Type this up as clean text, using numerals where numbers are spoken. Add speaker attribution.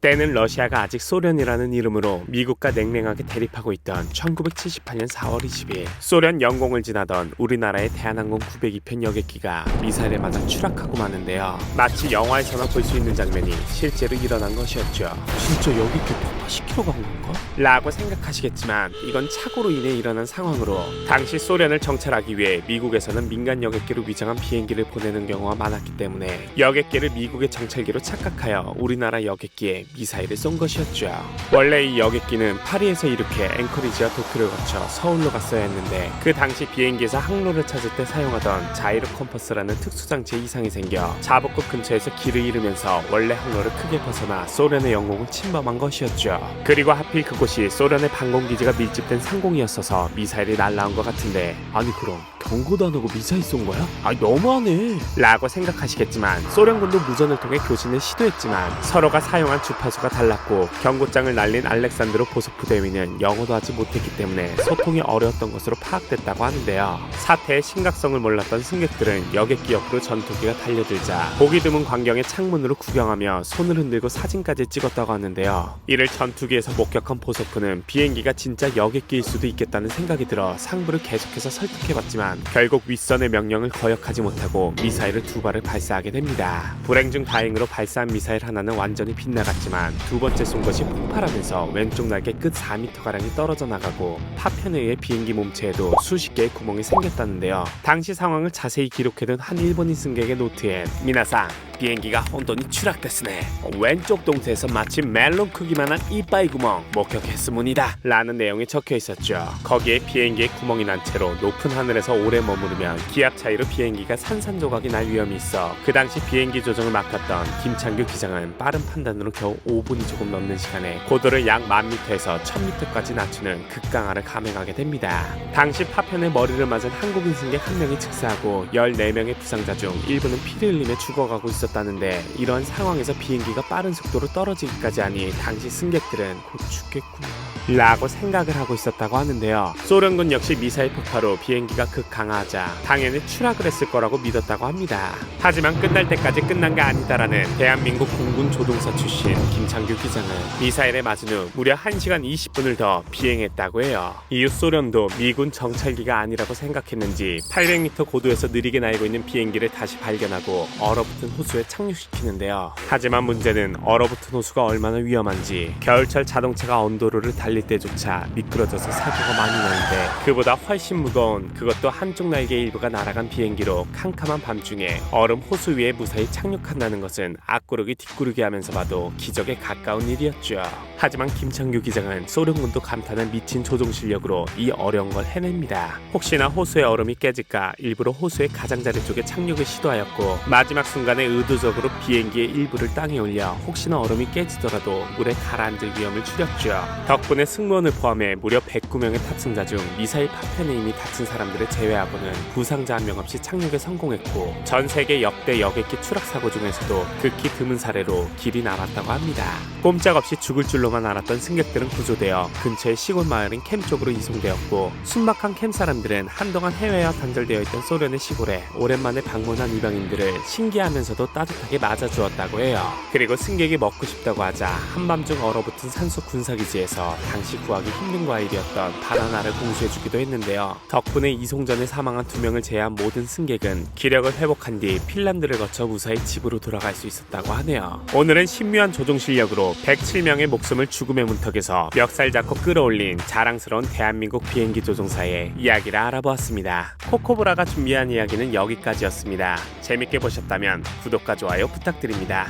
Speaker 1: 때는 러시아가 아직 소련이라는 이름으로 미국과 냉랭하게 대립하고 있던 1978년 4월 20일 소련 영공을 지나던 우리나라의 대한항공 902편 여객기가 미사일에 맞아 추락하고 마는데요. 마치 영화에서나 볼 수 있는 장면이 실제로 일어난 것이었죠. 진짜 여객기 폭파시키러 간 건가? 라고 생각하시겠지만 이건 착오로 인해 일어난 상황으로 당시 소련을 정찰하기 위해 미국에서는 민간 여객기로 위장한 비행기를 보내는 경우가 많았기 때문에 여객기를 미국의 정찰기로 착각하여 우리나라 여객기에 미사일을 쏜 것이었죠. 원래 이 여객기는 파리에서 이렇게 앵커리지와 도쿄를 거쳐 서울로 갔어야 했는데 그 당시 비행기에서 항로를 찾을 때 사용하던 자이로 컴퍼스라는 특수장치에 이상이 생겨 자복급 근처에서 길을 잃으면서 원래 항로를 크게 벗어나 소련의 영공을 침범한 것이었죠. 그리고 하필 그곳이 소련의 방공기지가 밀집된 상공이었어서 미사일이 날라온 것 같은데 아니 그럼 경고도 안 하고 미사일 쏜 거야? 아니 너무하네 라고 생각하시겠지만 소련군도 무전을 통해 교신을 시도했지만 서로가 사용한 주파수가 달랐고 경고장을 날린 알렉산드로 보소프 대위는 영어도 하지 못했기 때문에 소통이 어려웠던 것으로 파악됐다고 하는데요. 사태의 심각성을 몰랐던 승객들은 여객기 옆으로 전투기가 달려들자 보기 드문 광경의 창문으로 구경하며 손을 흔들고 사진까지 찍었다고 하는데요. 이를 전투기에서 목격한 보소프는 비행기가 진짜 여객기일 수도 있겠다는 생각이 들어 상부를 계속해서 설득해봤지만 결국 윗선의 명령을 거역하지 못하고 미사일을 두 발을 발사하게 됩니다. 불행 중 다행으로 발사한 미사일 하나는 완전히 빗나갔지만 두 번째 쏜 것이 폭발하면서 왼쪽 날개 끝 4m가량이 떨어져 나가고 파편에 의해 비행기 몸체에도 수십 개의 구멍이 생겼다는데요. 당시 상황을 자세히 기록해둔 한 일본인 승객의 노트엔 미나상 비행기가 혼돈이 추락됐으네. 왼쪽 동태에서 마치 멜론 크기만한 이빠이 구멍 목격했으문이다 라는 내용이 적혀 있었죠. 거기에 비행기에 구멍이 난 채로 높은 하늘에서 오래 머무르면 기압 차이로 비행기가 산산조각이 날 위험이 있어 그 당시 비행기 조정을 맡았던 김창규 기장은 빠른 판단으로 겨우 5분이 조금 넘는 시간에 고도를 약 1000m에서 1000m까지 낮추는 급강하를 감행하게 됩니다. 당시 파편에 머리를 맞은 한국인 승객 1명이 즉사하고 14명의 부상자 중 일부는 피를 흘리며 죽어가고 있었다는데 이런 상황에서 비행기가 빠른 속도로 떨어지기까지 하니 당시 승객들은 곧 죽겠구나 라고 생각을 하고 있었다고 하는데요. 소련군 역시 미사일 폭파로 비행기가 급강하하자 당연히 추락을 했을 거라고 믿었다고 합니다. 하지만 끝날 때까지 끝난 게 아니다라는 대한민국 공군 조종사 출신 김창규 기장은 미사일에 맞은 후 무려 1시간 20분을 더 비행했다고 해요. 이후 소련도 미군 정찰기가 아니라고 생각했는지 800m 고도에서 느리게 날고 있는 비행기를 다시 발견하고 얼어붙은 호수에 착륙시키는데요. 하지만 문제는 얼어붙은 호수가 얼마나 위험한지 겨울철 자동차가 언도로를 달릴 때조차 미끄러져서 사고가 많이 나는데 그보다 훨씬 무거운 그것도 한쪽 날개 일부가 날아간 비행기로 캄캄한 밤중에 얼음 호수 위에 무사히 착륙한다는 것은 앞구르기 뒷구르기 하면서 봐도 기적에 가까운 일이었죠. 하지만 김창규 기장은 소련군도 감탄한 미친 조종 실력으로 이 어려운 걸 해냅니다. 혹시나 호수의 얼음이 깨질까 일부러 호수의 가장자리 쪽에 착륙을 시도하였고 마지막 순간에 의도적으로 비행기의 일부를 땅에 올려 혹시나 얼음이 깨지더라도 물에 가라앉을 위험을 줄였죠. 덕분에 승무원을 포함해 무려 109명의 탑승자 중 미사일 파편에 이미 다친 사람들을 제외하고는 부상자 한 명 없이 착륙에 성공했고 전 세계 역대 여객기 추락 사고 중에서도 극히 드문 사례로 길이 남았다고 합니다. 꼼짝없이 죽을 줄로만 알았던 승객들은 구조되어 근처의 시골 마을인 캠 쪽으로 이송되었고 순박한 캠 사람들은 한동안 해외와 단절되어 있던 소련의 시골에 오랜만에 방문한 이방인들을 신기하면서도 따뜻하게 맞아주었다고 해요. 그리고 승객이 먹고 싶다고 하자 한밤중 얼어붙은 산소 군사기지에서 당시 구하기 힘든 과일이었던 바나나를 공수해주기도 했는데요. 덕분에 이송 전에 사망한 2명을 제외한 모든 승객은 기력을 회복한 뒤 핀란드를 거쳐 무사히 집으로 돌아갈 수 있었다고 하네요. 오늘은 신묘한 조종 실력으로 107명의 목숨을 죽음의 문턱에서 멱살 잡고 끌어올린 자랑스러운 대한민국 비행기 조종사의 이야기를 알아보았습니다. 코코보라가 준비한 이야기는 여기까지였습니다. 재밌게 보셨다면 구독과 좋아요 부탁드립니다.